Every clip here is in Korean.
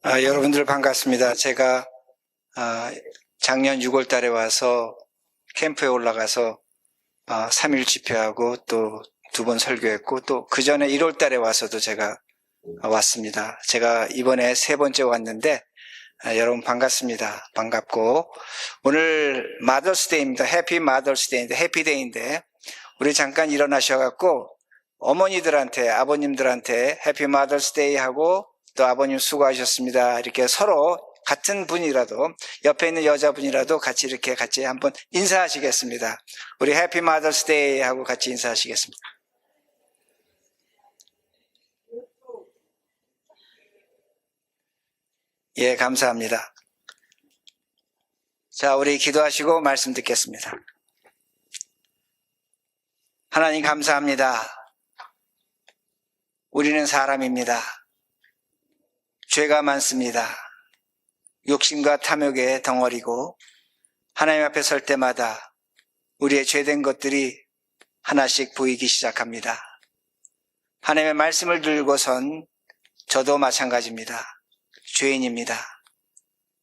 여러분들 반갑습니다. 제가 작년 6월 달에 와서 캠프에 올라가서 3일 집회하고 또 2번 설교했고 또 그 전에 1월 달에 와서도 제가 왔습니다. 제가 이번에 3번째 왔는데 여러분 반갑습니다. 반갑고 오늘 마더스데이입니다. 해피 마더스데이인데 해피데이인데 우리 잠깐 일어나셔갖고 어머니들한테 아버님들한테 해피 마더스데이 하고 또 아버님 수고하셨습니다. 이렇게 서로 같은 분이라도 옆에 있는 여자분이라도 같이 한번 인사하시겠습니다. 우리 해피 마더스데이 하고 같이 인사하시겠습니다. 예, 감사합니다. 자, 우리 기도하시고 말씀 듣겠습니다. 하나님 감사합니다. 우리는 사람입니다. 죄가 많습니다. 욕심과 탐욕의 덩어리고 하나님 앞에 설 때마다 우리의 죄된 것들이 하나씩 보이기 시작합니다. 하나님의 말씀을 들고선 저도 마찬가지입니다. 죄인입니다.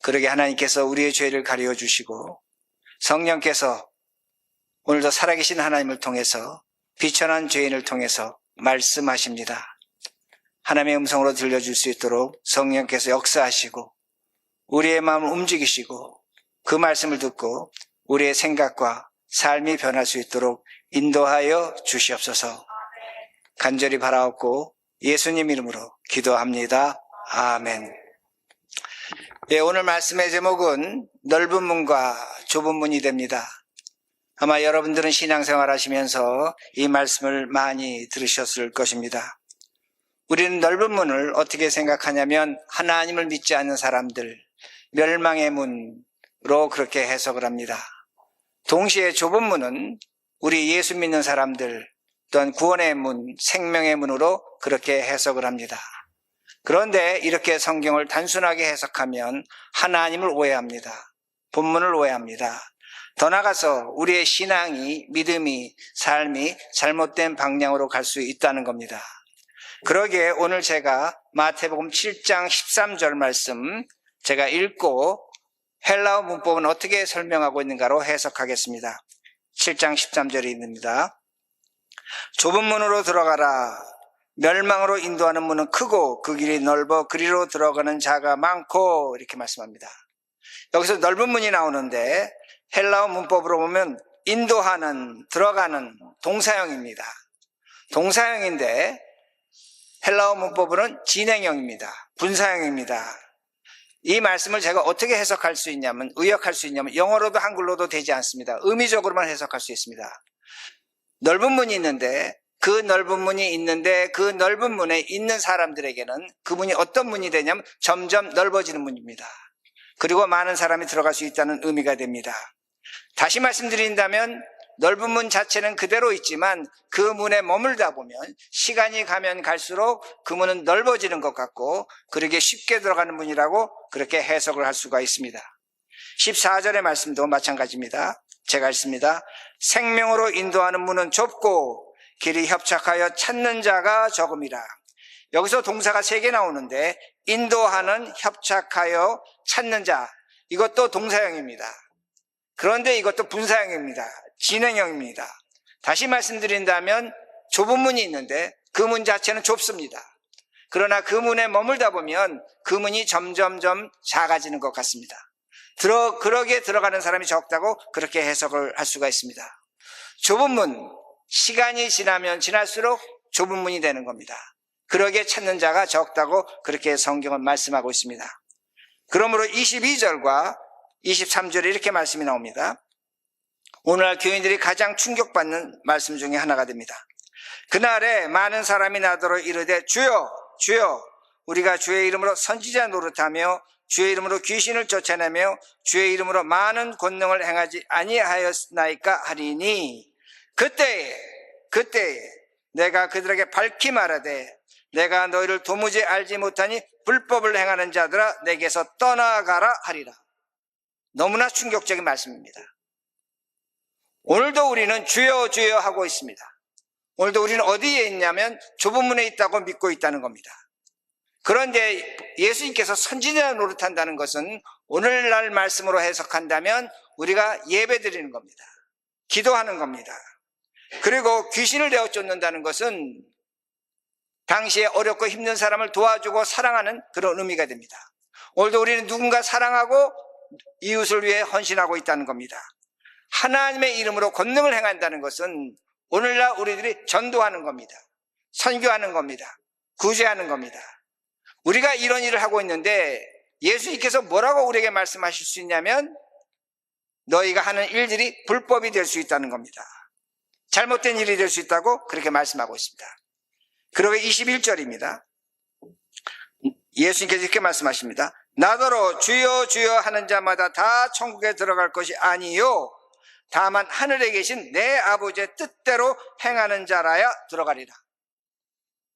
그러게 하나님께서 우리의 죄를 가려 주시고 성령께서 오늘도 살아계신 하나님을 통해서 비천한 죄인을 통해서 말씀하십니다. 하나님의 음성으로 들려줄 수 있도록 성령께서 역사하시고 우리의 마음을 움직이시고 그 말씀을 듣고 우리의 생각과 삶이 변할 수 있도록 인도하여 주시옵소서. 간절히 바라옵고 예수님 이름으로 기도합니다. 아멘. 예, 오늘 말씀의 제목은 넓은 문과 좁은 문이 됩니다. 아마 여러분들은 신앙생활 하시면서 이 말씀을 많이 들으셨을 것입니다. 우리는 넓은 문을 어떻게 생각하냐면 하나님을 믿지 않는 사람들, 멸망의 문으로 그렇게 해석을 합니다. 동시에 좁은 문은 우리 예수 믿는 사람들 또한 구원의 문, 생명의 문으로 그렇게 해석을 합니다. 그런데 이렇게 성경을 단순하게 해석하면 하나님을 오해합니다. 본문을 오해합니다. 더 나아가서 우리의 신앙이, 믿음이, 삶이 잘못된 방향으로 갈 수 있다는 겁니다. 그러기에 오늘 제가 마태복음 7장 13절 말씀 제가 읽고 헬라어 문법은 어떻게 설명하고 있는가로 해석하겠습니다. 7장 13절이 있습니다. 좁은 문으로 들어가라. 멸망으로 인도하는 문은 크고 그 길이 넓어 그리로 들어가는 자가 많고 이렇게 말씀합니다. 여기서 넓은 문이 나오는데 헬라어 문법으로 보면 인도하는, 들어가는 동사형입니다. 동사형인데 헬라어 문법으로는 진행형입니다. 분사형입니다. 이 말씀을 제가 어떻게 해석할 수 있냐면, 의역할 수 있냐면 영어로도 한글로도 되지 않습니다. 의미적으로만 해석할 수 있습니다. 넓은 문이 있는데 그 넓은 문이 있는데 그 넓은 문에 있는 사람들에게는 그 문이 어떤 문이 되냐면 점점 넓어지는 문입니다. 그리고 많은 사람이 들어갈 수 있다는 의미가 됩니다. 다시 말씀드린다면 넓은 문 자체는 그대로 있지만 그 문에 머물다 보면 시간이 가면 갈수록 그 문은 넓어지는 것 같고 그렇게 쉽게 들어가는 문이라고 그렇게 해석을 할 수가 있습니다. 14절의 말씀도 마찬가지입니다. 제가 읽습니다. 생명으로 인도하는 문은 좁고 길이 협착하여 찾는 자가 적음이라. 여기서 동사가 3개 나오는데 인도하는, 협착하여, 찾는 자, 이것도 동사형입니다. 그런데 이것도 분사형입니다. 진행형입니다. 다시 말씀드린다면 좁은 문이 있는데 그 문 자체는 좁습니다. 그러나 그 문에 머물다 보면 그 문이 점점점 작아지는 것 같습니다. 그러게 들어가는 사람이 적다고 그렇게 해석을 할 수가 있습니다. 좁은 문, 시간이 지나면 지날수록 좁은 문이 되는 겁니다. 그러게 찾는 자가 적다고 그렇게 성경은 말씀하고 있습니다. 그러므로 22절과 23절에 이렇게 말씀이 나옵니다. 오늘날 교인들이 가장 충격받는 말씀 중에 하나가 됩니다. 그날에 많은 사람이 나더러 이르되 주여 주여 우리가 주의 이름으로 선지자 노릇하며 주의 이름으로 귀신을 쫓아내며 주의 이름으로 많은 권능을 행하지 아니하였나이까 하리니 그때에 내가 그들에게 밝히 말하되 내가 너희를 도무지 알지 못하니 불법을 행하는 자들아 내게서 떠나가라 하리라. 너무나 충격적인 말씀입니다. 오늘도 우리는 주여 주여 하고 있습니다. 오늘도 우리는 어디에 있냐면 좁은 문에 있다고 믿고 있다는 겁니다. 그런데 예수님께서 선지자 노릇한다는 것은 오늘날 말씀으로 해석한다면 우리가 예배 드리는 겁니다. 기도하는 겁니다. 그리고 귀신을 내어 쫓는다는 것은 당시에 어렵고 힘든 사람을 도와주고 사랑하는 그런 의미가 됩니다. 오늘도 우리는 누군가 사랑하고 이웃을 위해 헌신하고 있다는 겁니다. 하나님의 이름으로 권능을 행한다는 것은 오늘날 우리들이 전도하는 겁니다. 선교하는 겁니다. 구제하는 겁니다. 우리가 이런 일을 하고 있는데 예수님께서 뭐라고 우리에게 말씀하실 수 있냐면 너희가 하는 일들이 불법이 될 수 있다는 겁니다. 잘못된 일이 될 수 있다고 그렇게 말씀하고 있습니다. 그리고 21절입니다. 예수님께서 이렇게 말씀하십니다. 나더러 주여 주여 하는 자마다 다 천국에 들어갈 것이 아니요 다만 하늘에 계신 내 아버지의 뜻대로 행하는 자라야 들어가리라.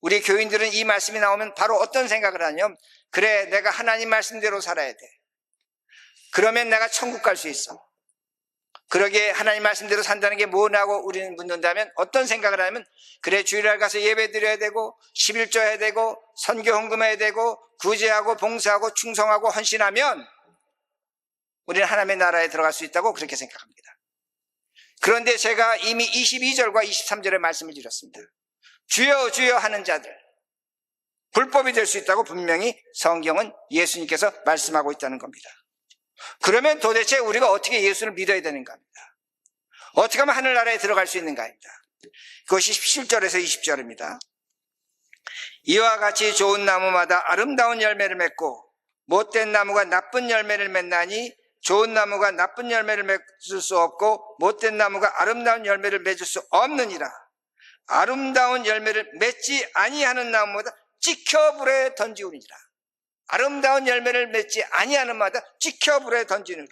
우리 교인들은 이 말씀이 나오면 바로 어떤 생각을 하냐면 그래 내가 하나님 말씀대로 살아야 돼. 그러면 내가 천국 갈 수 있어. 그러기에 하나님 말씀대로 산다는 게 뭐냐고 우리는 묻는다면 어떤 생각을 하냐면 그래 주일날 가서 예배 드려야 되고 11조 해야 되고 선교 헌금해야 되고 구제하고 봉사하고 충성하고 헌신하면 우리는 하나님의 나라에 들어갈 수 있다고 그렇게 생각합니다. 그런데 제가 이미 22절과 23절의 말씀을 드렸습니다. 주여 주여 하는 자들 불법이 될 수 있다고 분명히 성경은 예수님께서 말씀하고 있다는 겁니다. 그러면 도대체 우리가 어떻게 예수를 믿어야 되는가 합니다. 어떻게 하면 하늘나라에 들어갈 수 있는가 합니다. 그것이 17절에서 20절입니다. 이와 같이 좋은 나무마다 아름다운 열매를 맺고 못된 나무가 나쁜 열매를 맺나니 좋은 나무가 나쁜 열매를 맺을 수 없고 못된 나무가 아름다운 열매를 맺을 수 없느니라. 아름다운 열매를 맺지 아니하는 나무마다 찍혀 불에 던지우니라. 아름다운 열매를 맺지 아니하는 마다 찍혀 불에 던지느라.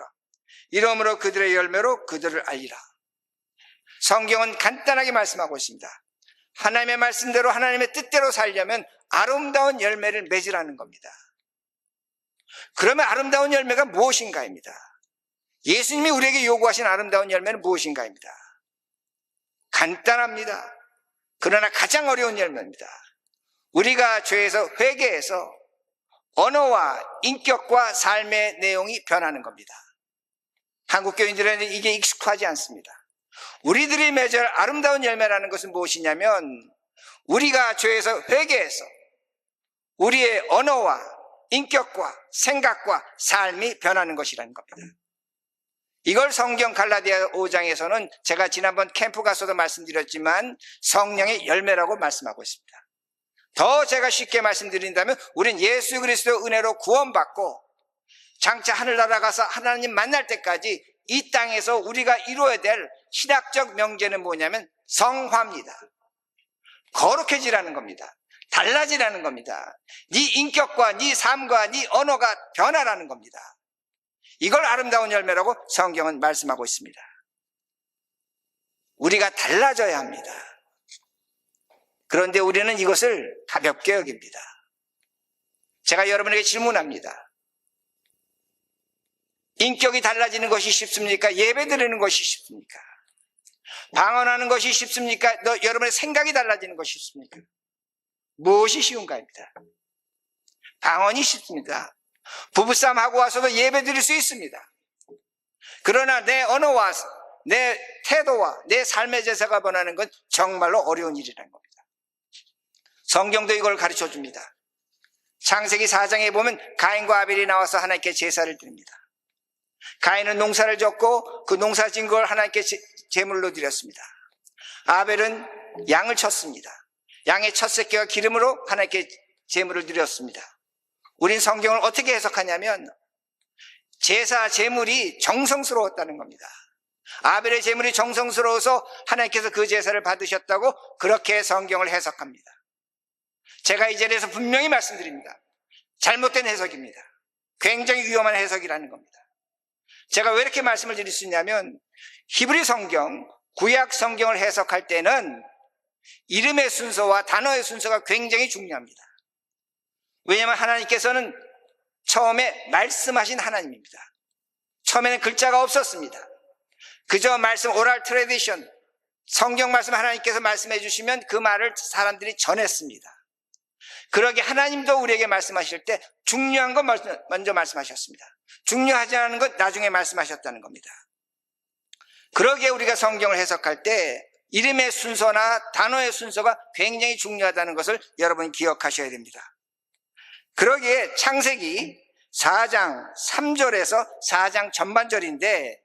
이러므로 그들의 열매로 그들을 알리라. 성경은 간단하게 말씀하고 있습니다. 하나님의 말씀대로 하나님의 뜻대로 살려면 아름다운 열매를 맺으라는 겁니다. 그러면 아름다운 열매가 무엇인가입니다. 예수님이 우리에게 요구하신 아름다운 열매는 무엇인가입니다. 간단합니다. 그러나 가장 어려운 열매입니다. 우리가 죄에서 회개해서 언어와 인격과 삶의 내용이 변하는 겁니다. 한국 교인들에는 이게 익숙하지 않습니다. 우리들이 맺을 아름다운 열매라는 것은 무엇이냐면 우리가 죄에서 회개해서 우리의 언어와 인격과 생각과 삶이 변하는 것이라는 겁니다. 이걸 성경 갈라디아 5장에서는 제가 지난번 캠프 가서도 말씀드렸지만 성령의 열매라고 말씀하고 있습니다. 더 제가 쉽게 말씀드린다면 우린 예수 그리스도의 은혜로 구원받고 장차 하늘나라 가서 하나님 만날 때까지 이 땅에서 우리가 이루어야 될 신학적 명제는 뭐냐면 성화입니다. 거룩해지라는 겁니다. 달라지라는 겁니다. 네 인격과 네 삶과 네 언어가 변화라는 겁니다. 이걸 아름다운 열매라고 성경은 말씀하고 있습니다. 우리가 달라져야 합니다. 그런데 우리는 이것을 가볍게 여깁니다. 제가 여러분에게 질문합니다. 인격이 달라지는 것이 쉽습니까? 예배 드리는 것이 쉽습니까? 방언하는 것이 쉽습니까? 여러분의 생각이 달라지는 것이 쉽습니까? 무엇이 쉬운가입니다. 방언이 쉽습니다. 부부싸움 하고 와서도 예배 드릴 수 있습니다. 그러나 내 언어와 내 태도와 내 삶의 제사가 변하는 건 정말로 어려운 일이라는 겁니다. 성경도 이걸 가르쳐 줍니다. 창세기 4장에 보면 가인과 아벨이 나와서 하나님께 제사를 드립니다. 가인은 농사를 졌고 그 농사 진 걸 하나님께 제물로 드렸습니다. 아벨은 양을 쳤습니다. 양의 첫 새끼와 기름으로 하나님께 제물을 드렸습니다. 우린 성경을 어떻게 해석하냐면 제사 제물이 정성스러웠다는 겁니다. 아벨의 제물이 정성스러워서 하나님께서 그 제사를 받으셨다고 그렇게 성경을 해석합니다. 제가 이 자리에서 분명히 말씀드립니다. 잘못된 해석입니다. 굉장히 위험한 해석이라는 겁니다. 제가 왜 이렇게 말씀을 드릴 수 있냐면 히브리 성경, 구약 성경을 해석할 때는 이름의 순서와 단어의 순서가 굉장히 중요합니다. 왜냐하면 하나님께서는 처음에 말씀하신 하나님입니다. 처음에는 글자가 없었습니다. 그저 말씀, 오랄 트래디션, 성경 말씀 하나님께서 말씀해 주시면 그 말을 사람들이 전했습니다. 그러게 하나님도 우리에게 말씀하실 때 중요한 건 먼저 말씀하셨습니다. 중요하지 않은 건 나중에 말씀하셨다는 겁니다. 그러기에 우리가 성경을 해석할 때 이름의 순서나 단어의 순서가 굉장히 중요하다는 것을 여러분이 기억하셔야 됩니다. 그러기에 창세기 4장 3절에서 4장 전반절인데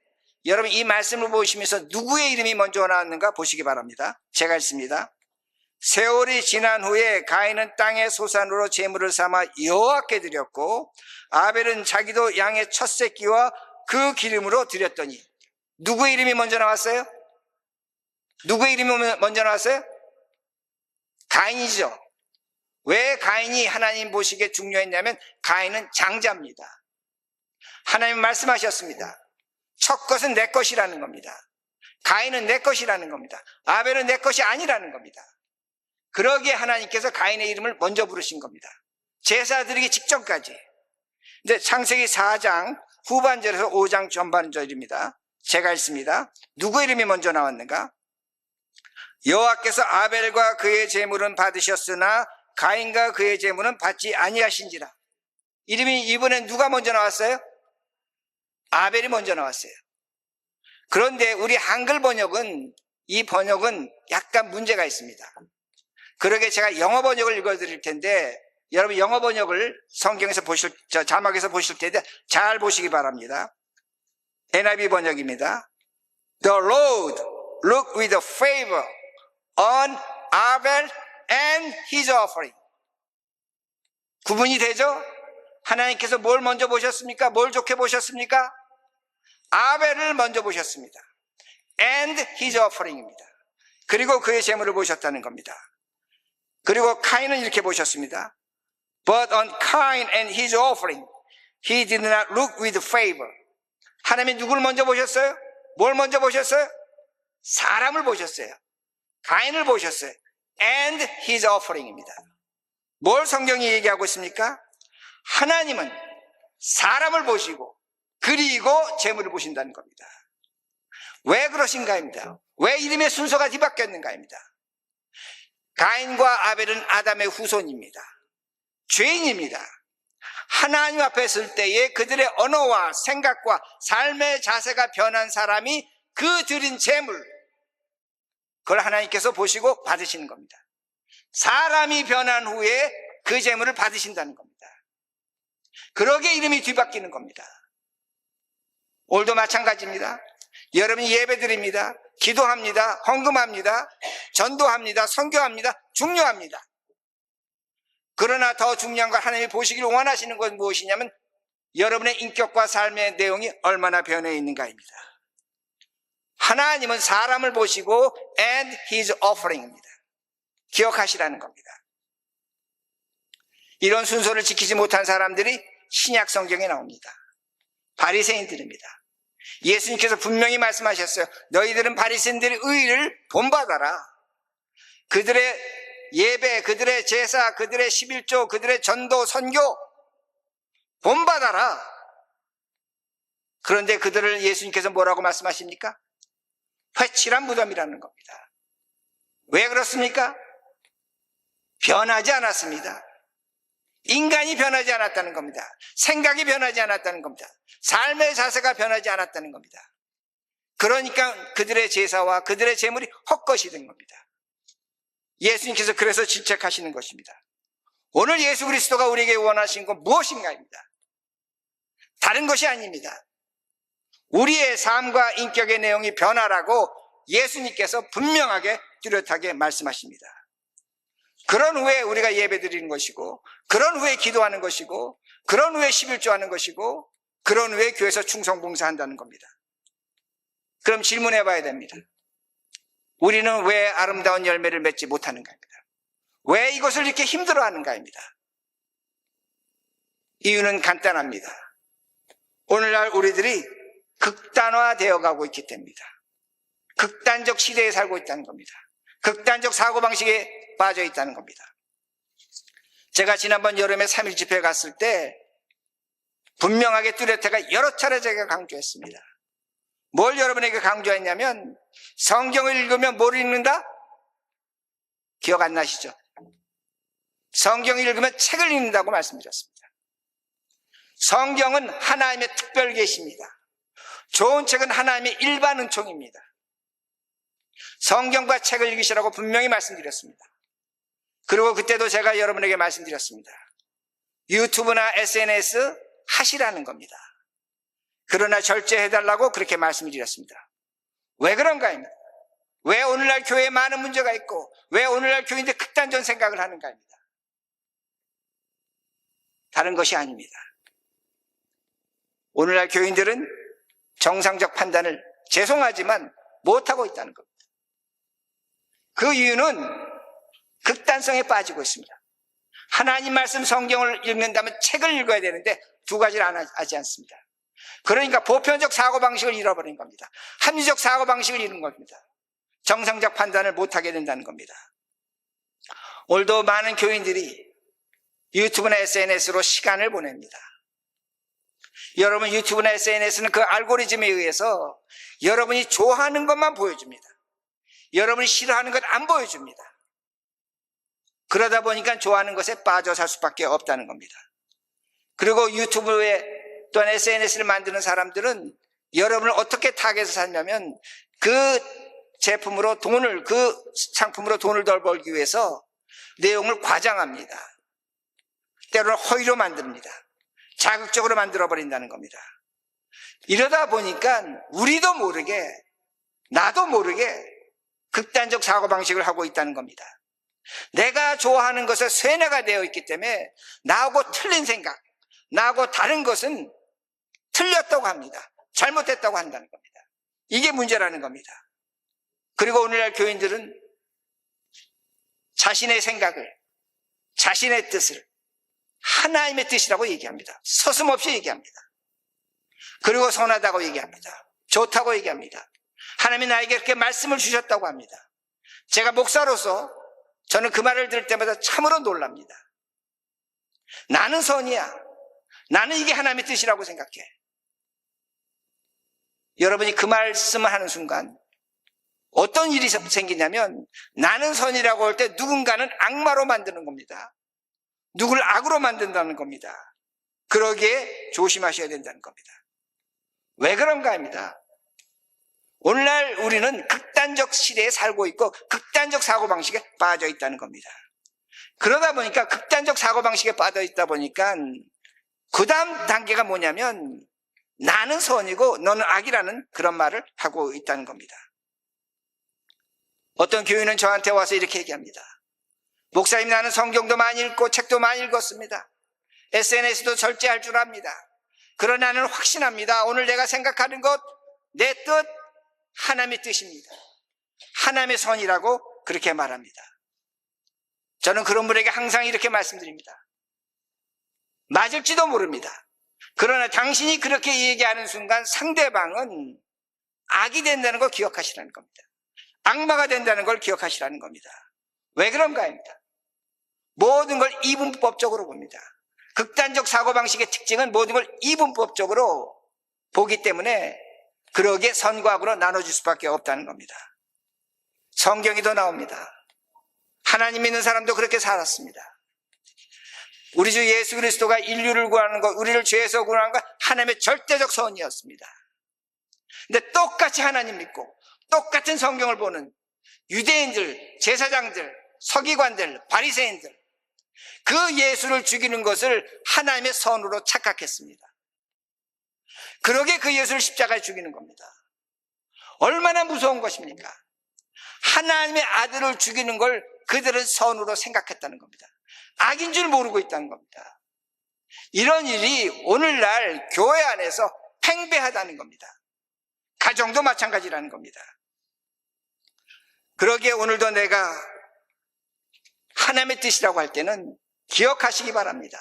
여러분 이 말씀을 보시면서 누구의 이름이 먼저 나왔는가 보시기 바랍니다. 제가 읽습니다. 세월이 지난 후에 가인은 땅의 소산으로 제물을 삼아 여호와께 드렸고 아벨은 자기도 양의 첫 새끼와 그 기름으로 드렸더니 누구의 이름이 먼저 나왔어요? 누구의 이름이 먼저 나왔어요? 가인이죠. 왜 가인이 하나님 보시기에 중요했냐면 가인은 장자입니다. 하나님 말씀하셨습니다. 첫 것은 내 것이라는 겁니다. 가인은 내 것이라는 겁니다. 아벨은 내 것이 아니라는 겁니다. 그러기에 하나님께서 가인의 이름을 먼저 부르신 겁니다. 제사 드리기 직전까지. 근데 창세기 4장 후반절에서 5장 전반절입니다. 제가 읽습니다. 누구 이름이 먼저 나왔는가? 여호와께서 아벨과 그의 제물은 받으셨으나 가인과 그의 제물은 받지 아니하신지라. 이름이 이번엔 누가 먼저 나왔어요? 아벨이 먼저 나왔어요. 그런데 우리 한글 번역은 이 번역은 약간 문제가 있습니다. 그러게 제가 영어 번역을 읽어드릴 텐데 여러분 영어 번역을 성경에서 자막에서 보실 텐데 잘 보시기 바랍니다. NIV 번역입니다. The Lord looked with favor on Abel and his offering. 구분이 되죠? 하나님께서 뭘 먼저 보셨습니까? 뭘 좋게 보셨습니까? 아벨을 먼저 보셨습니다. And his offering입니다. 그리고 그의 제물을 보셨다는 겁니다. 그리고 카인은 이렇게 보셨습니다. But on Cain and his offering, he did not look with favor. 하나님이 누구를 먼저 보셨어요? 뭘 먼저 보셨어요? 사람을 보셨어요. 가인을 보셨어요. And his offering입니다. 뭘 성경이 얘기하고 있습니까? 하나님은 사람을 보시고 그리고 제물을 보신다는 겁니다. 왜 그러신가입니다. 왜 이름의 순서가 뒤바뀌었는가입니다. 가인과 아벨은 아담의 후손입니다. 죄인입니다. 하나님 앞에 설 때에 그들의 언어와 생각과 삶의 자세가 변한 사람이 그 드린 제물, 그걸 하나님께서 보시고 받으시는 겁니다. 사람이 변한 후에 그 제물을 받으신다는 겁니다. 그러게 이름이 뒤바뀌는 겁니다. 오늘도 마찬가지입니다. 여러분이 예배드립니다. 기도합니다. 헌금합니다. 전도합니다. 선교합니다. 중요합니다. 그러나 더 중요한 건 하나님이 보시기를 원하시는 건 무엇이냐면 여러분의 인격과 삶의 내용이 얼마나 변해 있는가입니다. 하나님은 사람을 보시고 and his offering입니다. 기억하시라는 겁니다. 이런 순서를 지키지 못한 사람들이 신약 성경에 나옵니다. 바리새인들입니다. 예수님께서 분명히 말씀하셨어요. 너희들은 바리새인들의 의를 본받아라. 그들의 예배, 그들의 제사, 그들의 11조, 그들의 전도, 선교 본받아라. 그런데 그들을 예수님께서 뭐라고 말씀하십니까? 회칠한 무덤이라는 겁니다. 왜 그렇습니까? 변하지 않았습니다. 인간이 변하지 않았다는 겁니다. 생각이 변하지 않았다는 겁니다. 삶의 자세가 변하지 않았다는 겁니다. 그러니까 그들의 제사와 그들의 제물이 헛것이 된 겁니다. 예수님께서 그래서 질책하시는 것입니다. 오늘 예수 그리스도가 우리에게 원하신 건 무엇인가입니다. 다른 것이 아닙니다. 우리의 삶과 인격의 내용이 변하라고 예수님께서 분명하게 뚜렷하게 말씀하십니다. 그런 후에 우리가 예배드리는 것이고, 그런 후에 기도하는 것이고, 그런 후에 11조 하는 것이고, 그런 후에 교회에서 충성봉사한다는 겁니다. 그럼 질문해 봐야 됩니다. 우리는 왜 아름다운 열매를 맺지 못하는가입니다. 왜 이것을 이렇게 힘들어하는가입니다. 이유는 간단합니다. 오늘날 우리들이 극단화되어 가고 있기 때문입니다. 극단적 시대에 살고 있다는 겁니다. 극단적 사고방식에 빠져 있다는 겁니다. 제가 지난번 여름에 3일 집회에 갔을 때 분명하게 뚜렷하게 여러 차례 제가 강조했습니다. 뭘 여러분에게 강조했냐면 성경을 읽으면 뭘 읽는다? 기억 안 나시죠? 성경을 읽으면 책을 읽는다고 말씀드렸습니다. 성경은 하나님의 특별 계시입니다. 좋은 책은 하나님의 일반 은총입니다. 성경과 책을 읽으시라고 분명히 말씀드렸습니다. 그리고 그때도 제가 여러분에게 말씀드렸습니다. 유튜브나 SNS 하시라는 겁니다. 그러나 절제해달라고 그렇게 말씀드렸습니다. 왜 그런가입니다. 왜 오늘날 교회에 많은 문제가 있고 왜 오늘날 교인들 극단적 생각을 하는가입니다. 다른 것이 아닙니다. 오늘날 교인들은 정상적 판단을 죄송하지만 못하고 있다는 겁니다. 그 이유는 극단성에 빠지고 있습니다. 하나님 말씀 성경을 읽는다면 책을 읽어야 되는데 두 가지를 안 하지 않습니다. 그러니까 보편적 사고방식을 잃어버린 겁니다. 합리적 사고방식을 잃은 겁니다. 정상적 판단을 못하게 된다는 겁니다. 오늘도 많은 교인들이 유튜브나 SNS로 시간을 보냅니다. 여러분, 유튜브나 SNS는 그 알고리즘에 의해서 여러분이 좋아하는 것만 보여줍니다. 여러분이 싫어하는 것 안 보여줍니다. 그러다 보니까 좋아하는 것에 빠져 살 수밖에 없다는 겁니다. 그리고 유튜브에 또한 SNS를 만드는 사람들은 여러분을 어떻게 타겟해서 살냐면 그 제품으로 그 상품으로 돈을 덜 벌기 위해서 내용을 과장합니다. 때로는 허위로 만듭니다. 자극적으로 만들어버린다는 겁니다. 이러다 보니까 우리도 모르게, 나도 모르게 극단적 사고방식을 하고 있다는 겁니다. 내가 좋아하는 것에 쇠뇌가 되어 있기 때문에 나하고 틀린 생각, 나하고 다른 것은 틀렸다고 합니다. 잘못됐다고 한다는 겁니다. 이게 문제라는 겁니다. 그리고 오늘날 교인들은 자신의 생각을, 자신의 뜻을 하나님의 뜻이라고 얘기합니다. 서슴없이 얘기합니다. 그리고 선하다고 얘기합니다. 좋다고 얘기합니다. 하나님이 나에게 이렇게 말씀을 주셨다고 합니다. 제가 목사로서 저는 그 말을 들을 때마다 참으로 놀랍니다. 나는 선이야. 나는 이게 하나님의 뜻이라고 생각해. 여러분이 그 말씀을 하는 순간 어떤 일이 생기냐면 나는 선이라고 할 때 누군가는 악마로 만드는 겁니다. 누구를 악으로 만든다는 겁니다. 그러기에 조심하셔야 된다는 겁니다. 왜 그런가 합니다. 오늘날 우리는 극단적 시대에 살고 있고 극단적 사고방식에 빠져 있다는 겁니다. 그러다 보니까 극단적 사고방식에 빠져 있다 보니까 그 다음 단계가 뭐냐면 나는 선이고 너는 악이라는 그런 말을 하고 있다는 겁니다. 어떤 교인은 저한테 와서 이렇게 얘기합니다. 목사님, 나는 성경도 많이 읽고 책도 많이 읽었습니다. SNS도 절제할 줄 압니다. 그러나 나는 확신합니다. 오늘 내가 생각하는 것, 내 뜻, 하나님의 뜻입니다. 하나님의 선이라고 그렇게 말합니다. 저는 그런 분에게 항상 이렇게 말씀드립니다. 맞을지도 모릅니다. 그러나 당신이 그렇게 얘기하는 순간 상대방은 악이 된다는 걸 기억하시라는 겁니다. 악마가 된다는 걸 기억하시라는 겁니다. 왜 그런가입니다. 모든 걸 이분법적으로 봅니다. 극단적 사고방식의 특징은 모든 걸 이분법적으로 보기 때문에 그러기에 선과 악으로 나눠줄 수밖에 없다는 겁니다. 성경에도 나옵니다. 하나님 믿는 사람도 그렇게 살았습니다. 우리 주 예수 그리스도가 인류를 구하는 것, 우리를 죄에서 구하는 것, 하나님의 절대적 선이었습니다. 근데 똑같이 하나님 믿고 똑같은 성경을 보는 유대인들, 제사장들, 서기관들, 바리새인들, 그 예수를 죽이는 것을 하나님의 선으로 착각했습니다. 그러게 그 예수를 십자가에 죽이는 겁니다. 얼마나 무서운 것입니까? 하나님의 아들을 죽이는 걸 그들은 선으로 생각했다는 겁니다. 악인 줄 모르고 있다는 겁니다. 이런 일이 오늘날 교회 안에서 팽배하다는 겁니다. 가정도 마찬가지라는 겁니다. 그러기에 오늘도 내가 하나님의 뜻이라고 할 때는 기억하시기 바랍니다.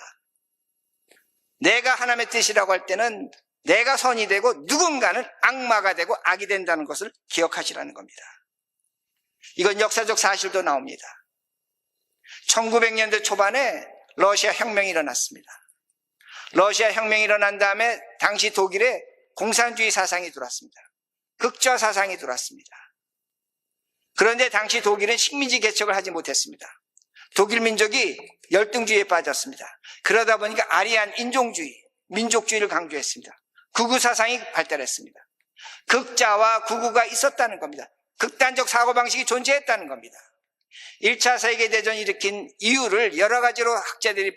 내가 하나님의 뜻이라고 할 때는 내가 선이 되고 누군가는 악마가 되고 악이 된다는 것을 기억하시라는 겁니다. 이건 역사적 사실도 나옵니다. 1900년대 초반에 러시아 혁명이 일어났습니다. 러시아 혁명이 일어난 다음에 당시 독일에 공산주의 사상이 들어왔습니다. 극좌 사상이 들어왔습니다. 그런데 당시 독일은 식민지 개척을 하지 못했습니다. 독일 민족이 열등주의에 빠졌습니다. 그러다 보니까 아리안 인종주의, 민족주의를 강조했습니다. 극우 사상이 발달했습니다. 극자와 극우가 있었다는 겁니다. 극단적 사고방식이 존재했다는 겁니다. 1차 세계대전을 일으킨 이유를 여러 가지로 학자들이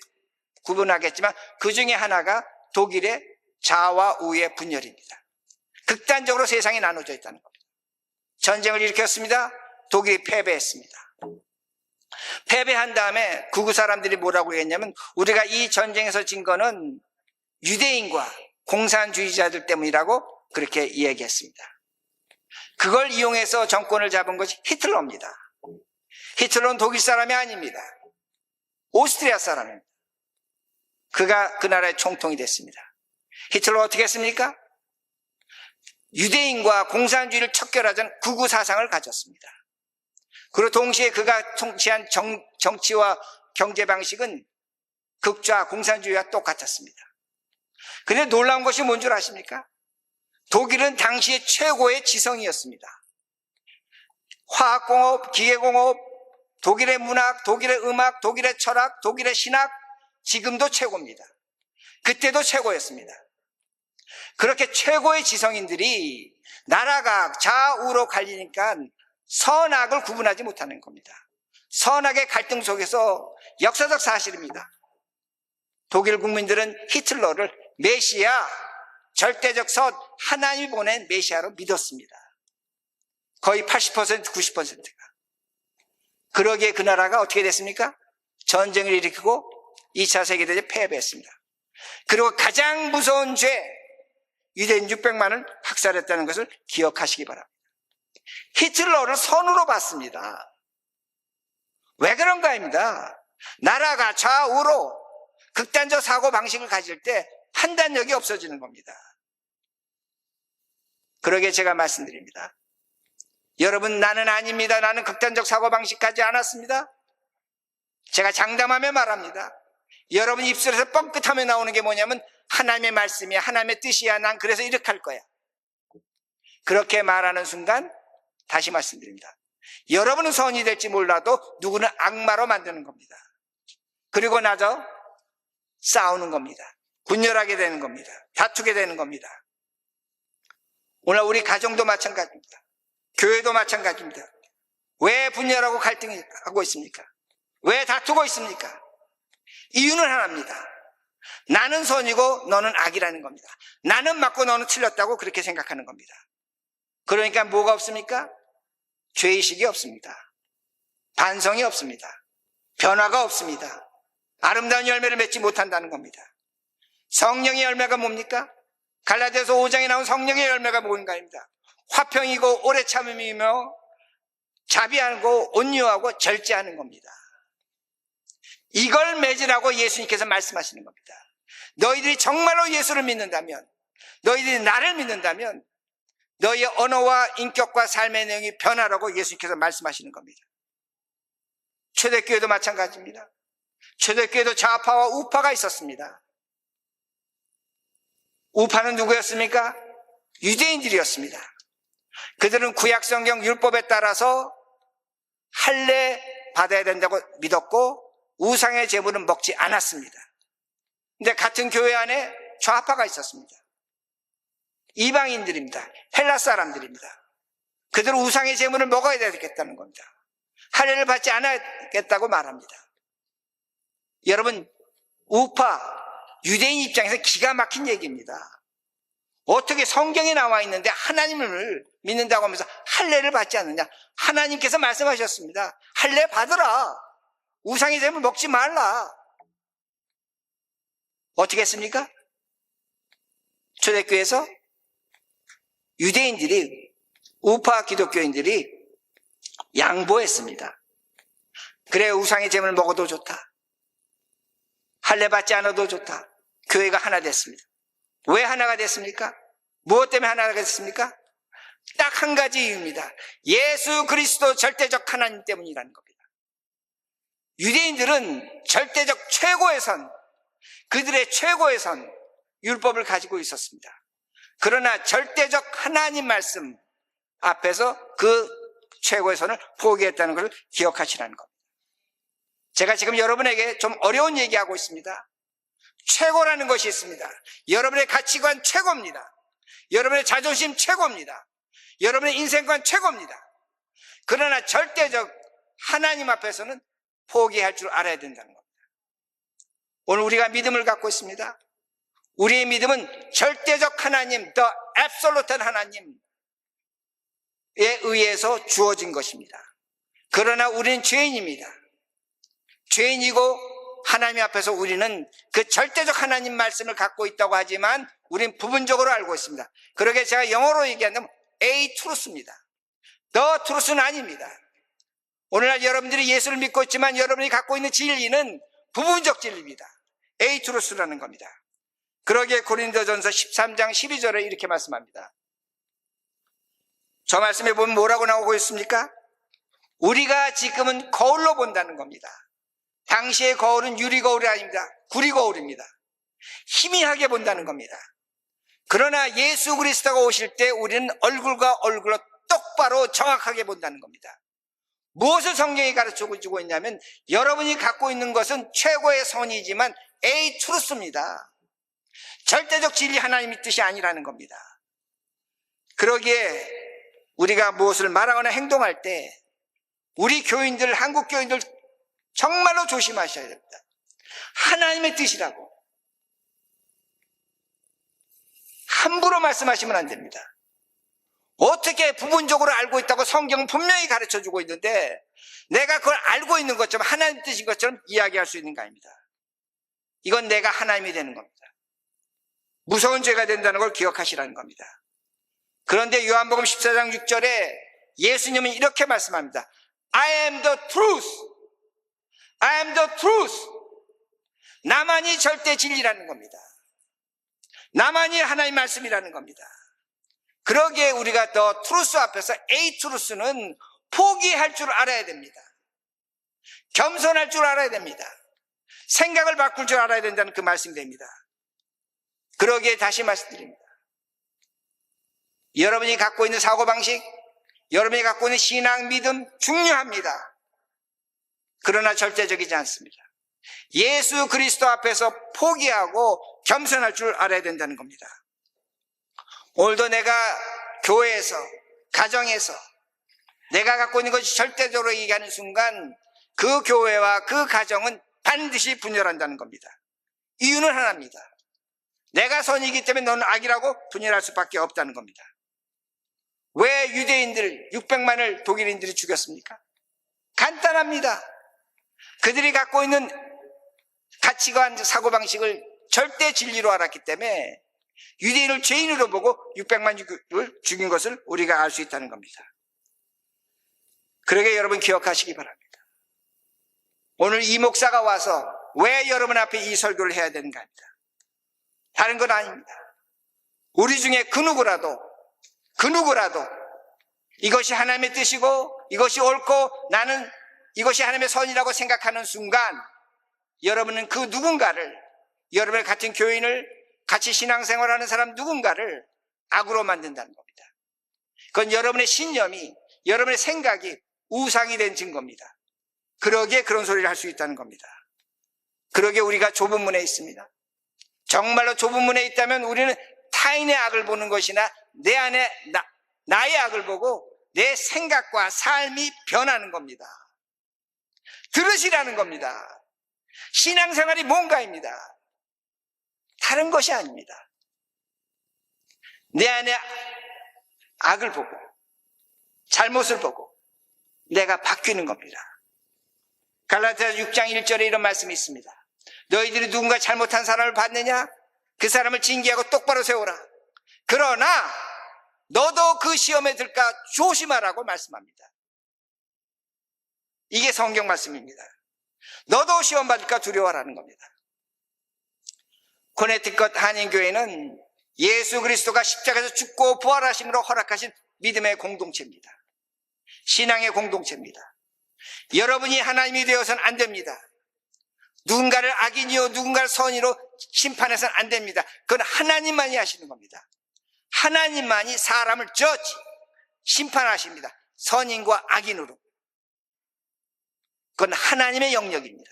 구분하겠지만 그 중에 하나가 독일의 자와 우의 분열입니다. 극단적으로 세상이 나눠져 있다는 겁니다. 전쟁을 일으켰습니다. 독일이 패배했습니다. 패배한 다음에 극우 사람들이 뭐라고 했냐면 우리가 이 전쟁에서 진 거는 유대인과 공산주의자들 때문이라고 그렇게 이야기했습니다. 그걸 이용해서 정권을 잡은 것이 히틀러입니다. 히틀러는 독일 사람이 아닙니다. 오스트리아 사람입니다. 그가 그 나라의 총통이 됐습니다. 히틀러가 어떻게 했습니까? 유대인과 공산주의를 척결하자는 극우 사상을 가졌습니다. 그리고 동시에 그가 통치한 정치와 경제 방식은 극좌 공산주의와 똑같았습니다. 그런데 놀라운 것이 뭔 줄 아십니까? 독일은 당시의 최고의 지성이었습니다. 화학공업, 기계공업, 독일의 문학, 독일의 음악, 독일의 철학, 독일의 신학, 지금도 최고입니다. 그때도 최고였습니다. 그렇게 최고의 지성인들이 나라가 좌우로 갈리니까 선악을 구분하지 못하는 겁니다. 선악의 갈등 속에서 역사적 사실입니다. 독일 국민들은 히틀러를 메시아, 절대적 선, 하나님이 보낸 메시아로 믿었습니다. 거의 80%, 90%가. 그러기에 그 나라가 어떻게 됐습니까? 전쟁을 일으키고 2차 세계대전에 패배했습니다. 그리고 가장 무서운 죄, 유대인 600만을 학살했다는 것을 기억하시기 바랍니다. 히틀러를 선으로 봤습니다. 왜 그런가입니다. 나라가 좌우로 극단적 사고 방식을 가질 때 판단력이 없어지는 겁니다. 그러게 제가 말씀드립니다. 여러분, 나는 아닙니다. 나는 극단적 사고 방식 가지 않았습니다. 제가 장담하며 말합니다. 여러분 입술에서 뻥끗하며 나오는 게 뭐냐면 하나님의 말씀이야, 하나님의 뜻이야, 난 그래서 이렇게 할 거야. 그렇게 말하는 순간 다시 말씀드립니다. 여러분은 선이 될지 몰라도 누구는 악마로 만드는 겁니다. 그리고 나서 싸우는 겁니다. 분열하게 되는 겁니다. 다투게 되는 겁니다. 오늘 우리 가정도 마찬가지입니다. 교회도 마찬가지입니다. 왜 분열하고 갈등하고 있습니까? 왜 다투고 있습니까? 이유는 하나입니다. 나는 선이고 너는 악이라는 겁니다. 나는 맞고 너는 틀렸다고 그렇게 생각하는 겁니다. 그러니까 뭐가 없습니까? 죄의식이 없습니다. 반성이 없습니다. 변화가 없습니다. 아름다운 열매를 맺지 못한다는 겁니다. 성령의 열매가 뭡니까? 갈라디아서 5장에 나온 성령의 열매가 뭔가입니다. 화평이고 오래 참음이며 자비하고 온유하고 절제하는 겁니다. 이걸 맺으라고 예수님께서 말씀하시는 겁니다. 너희들이 정말로 예수를 믿는다면, 너희들이 나를 믿는다면 너희의 언어와 인격과 삶의 내용이 변하라고 예수님께서 말씀하시는 겁니다. 초대교회도 마찬가지입니다. 초대교회도 좌파와 우파가 있었습니다. 우파는 누구였습니까? 유대인들이었습니다. 그들은 구약성경 율법에 따라서 할례 받아야 된다고 믿었고 우상의 제물은 먹지 않았습니다. 근데 같은 교회 안에 좌파가 있었습니다. 이방인들입니다. 헬라 사람들입니다. 그들은 우상의 제물을 먹어야 되겠다는 겁니다. 할례를 받지 않았겠다고 말합니다. 여러분, 우파, 유대인 입장에서 기가 막힌 얘기입니다. 어떻게 성경에 나와 있는데 하나님을 믿는다고 하면서 할례를 받지 않느냐? 하나님께서 말씀하셨습니다. 할례 받으라. 우상의 제물 먹지 말라. 어떻게 했습니까? 초대교회에서 유대인들이, 우파 기독교인들이 양보했습니다. 그래, 우상의 제물을 먹어도 좋다. 할례 받지 않아도 좋다. 교회가 하나 됐습니다. 왜 하나가 됐습니까? 무엇 때문에 하나가 됐습니까? 딱 한 가지 이유입니다. 예수 그리스도 절대적 하나님 때문이라는 겁니다. 유대인들은 절대적 최고의 선, 그들의 최고의 선, 율법을 가지고 있었습니다. 그러나 절대적 하나님 말씀 앞에서 그 최고의 선을 포기했다는 것을 기억하시라는 겁니다. 제가 지금 여러분에게 좀 어려운 얘기하고 있습니다. 최고라는 것이 있습니다. 여러분의 가치관 최고입니다. 여러분의 자존심 최고입니다. 여러분의 인생관 최고입니다. 그러나 절대적 하나님 앞에서는 포기할 줄 알아야 된다는 겁니다. 오늘 우리가 믿음을 갖고 있습니다. 우리의 믿음은 절대적 하나님, the absolute 하나님에 의해서 주어진 것입니다. 그러나 우리는 죄인입니다. 죄인이고 하나님 앞에서 우리는 그 절대적 하나님 말씀을 갖고 있다고 하지만 우리는 부분적으로 알고 있습니다. 그러게 제가 영어로 얘기하면 A truth입니다. The truth는 아닙니다. 오늘날 여러분들이 예수를 믿고 있지만 여러분이 갖고 있는 진리는 부분적 진리입니다. A truth라는 겁니다. 그러기에 고린도전서 13장 12절에 이렇게 말씀합니다. 저 말씀에 보면 뭐라고 나오고 있습니까? 우리가 지금은 거울로 본다는 겁니다. 당시의 거울은 유리거울이 아닙니다. 구리거울입니다. 희미하게 본다는 겁니다. 그러나 예수 그리스도가 오실 때 우리는 얼굴과 얼굴로 똑바로 정확하게 본다는 겁니다. 무엇을 성경이 가르쳐주고 있냐면 여러분이 갖고 있는 것은 최고의 선이지만 A truth입니다. 절대적 진리 하나님의 뜻이 아니라는 겁니다. 그러기에 우리가 무엇을 말하거나 행동할 때 우리 교인들, 한국 교인들 정말로 조심하셔야 됩니다. 하나님의 뜻이라고 함부로 말씀하시면 안 됩니다. 어떻게 부분적으로 알고 있다고 성경은 분명히 가르쳐주고 있는데 내가 그걸 알고 있는 것처럼 하나님 뜻인 것처럼 이야기할 수 있는 거 아닙니다. 이건 내가 하나님이 되는 겁니다. 무서운 죄가 된다는 걸 기억하시라는 겁니다. 그런데 요한복음 14장 6절에 예수님은 이렇게 말씀합니다. I am the truth. I am the truth. 나만이 절대 진리라는 겁니다. 나만이 하나님의 말씀이라는 겁니다. 그러기에 우리가 더 트루스 앞에서 A 트루스는 포기할 줄 알아야 됩니다. 겸손할 줄 알아야 됩니다. 생각을 바꿀 줄 알아야 된다는 그 말씀이 됩니다. 그러기에 다시 말씀드립니다. 여러분이 갖고 있는 사고방식, 여러분이 갖고 있는 신앙 믿음 중요합니다. 그러나 절대적이지 않습니다. 예수 그리스도 앞에서 포기하고 겸손할 줄 알아야 된다는 겁니다. 오늘도 내가 교회에서, 가정에서 내가 갖고 있는 것이 절대적으로 얘기하는 순간 그 교회와 그 가정은 반드시 분열한다는 겁니다. 이유는 하나입니다. 내가 선이기 때문에 너는 악이라고 분열할 수밖에 없다는 겁니다. 왜 유대인들 600만을 독일인들이 죽였습니까? 간단합니다. 그들이 갖고 있는 가치관, 사고방식을 절대 진리로 알았기 때문에 유대인을 죄인으로 보고 600만을 죽인 것을 우리가 알 수 있다는 겁니다. 그러게 여러분 기억하시기 바랍니다. 오늘 이 목사가 와서 왜 여러분 앞에 이 설교를 해야 되는가 합니다. 다른 건 아닙니다. 우리 중에 그 누구라도 이것이 하나님의 뜻이고 이것이 옳고 나는 이것이 하나님의 선이라고 생각하는 순간 여러분은 그 누군가를, 여러분의 같은 교인을, 같이 신앙생활하는 사람 누군가를 악으로 만든다는 겁니다. 그건 여러분의 신념이, 여러분의 생각이 우상이 된 증거입니다. 그러기에 그런 소리를 할 수 있다는 겁니다. 그러기에 우리가 좁은 문에 있습니다. 정말로 좁은 문에 있다면 우리는 타인의 악을 보는 것이나 내 안에 나의 악을 보고 내 생각과 삶이 변하는 겁니다. 들으시라는 겁니다. 신앙생활이 뭔가입니다. 다른 것이 아닙니다. 내 안에 악을 보고 잘못을 보고 내가 바뀌는 겁니다. 갈라디아서 6장 1절에 이런 말씀이 있습니다. 너희들이 누군가 잘못한 사람을 봤느냐? 그 사람을 징계하고 똑바로 세우라. 그러나 너도 그 시험에 들까 조심하라고 말씀합니다. 이게 성경 말씀입니다. 너도 시험 받을까 두려워하라는 겁니다. 코네티컷 한인교회는 예수 그리스도가 십자가에서 죽고 부활하심으로 허락하신 믿음의 공동체입니다. 신앙의 공동체입니다. 여러분이 하나님이 되어서는 안 됩니다. 누군가를 악인이요 누군가를 선이로 심판해서는 안 됩니다. 그건 하나님만이 하시는 겁니다. 하나님만이 사람을 심판하십니다. 선인과 악인으로. 그건 하나님의 영역입니다.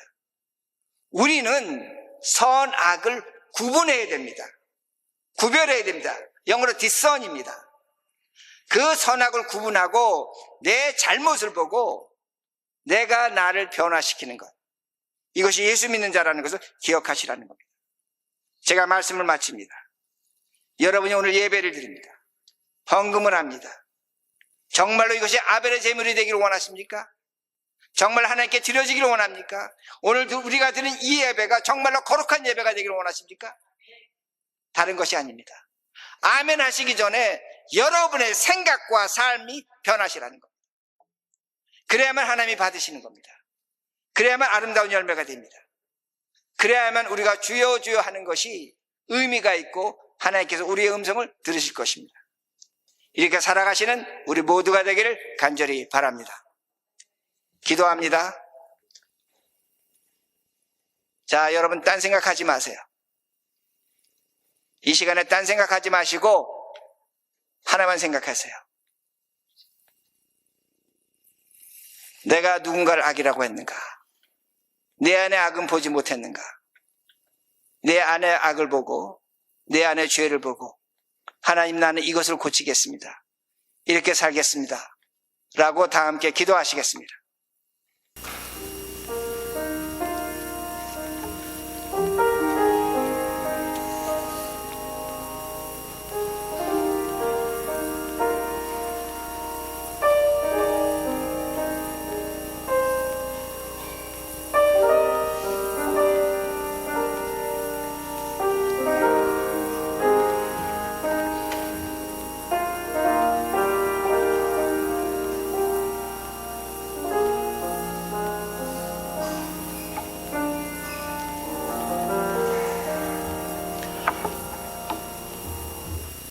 우리는 선악을 구분해야 됩니다. 구별해야 됩니다. 영어로 discern입니다. 그 선악을 구분하고 내 잘못을 보고 내가 나를 변화시키는 것. 이것이 예수 믿는 자라는 것을 기억하시라는 겁니다. 제가 말씀을 마칩니다. 여러분이 오늘 예배를 드립니다. 헌금을 합니다. 정말로 이것이 아벨의 제물이 되기를 원하십니까? 정말 하나님께 드려지기를 원합니까? 오늘 우리가 드린 이 예배가 정말로 거룩한 예배가 되기를 원하십니까? 다른 것이 아닙니다. 아멘 하시기 전에 여러분의 생각과 삶이 변하시라는 겁니다. 그래야만 하나님이 받으시는 겁니다. 그래야만 아름다운 열매가 됩니다. 그래야만 우리가 주여 주여 하는 것이 의미가 있고 하나님께서 우리의 음성을 들으실 것입니다. 이렇게 살아가시는 우리 모두가 되기를 간절히 바랍니다. 기도합니다. 자, 여러분 딴 생각하지 마세요. 이 시간에 딴 생각하지 마시고 하나만 생각하세요. 내가 누군가를 악이라고 했는가? 내 안에 악은 보지 못했는가? 내 안에 악을 보고 내 안에 죄를 보고 하나님, 나는 이것을 고치겠습니다. 이렇게 살겠습니다. 라고 다 함께 기도하시겠습니다.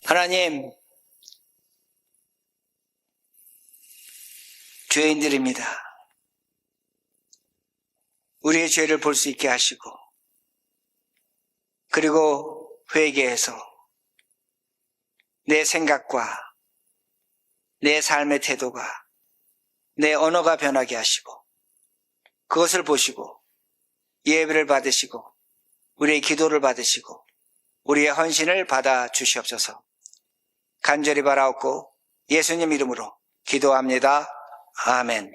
하나님, 죄인들입니다. 우리의 죄를 볼 수 있게 하시고 그리고 회개해서 내 생각과 내 삶의 태도가, 내 언어가 변하게 하시고 그것을 보시고 예배를 받으시고 우리의 기도를 받으시고 우리의 헌신을 받아 주시옵소서. 간절히 바라옵고 예수님 이름으로 기도합니다. 아멘.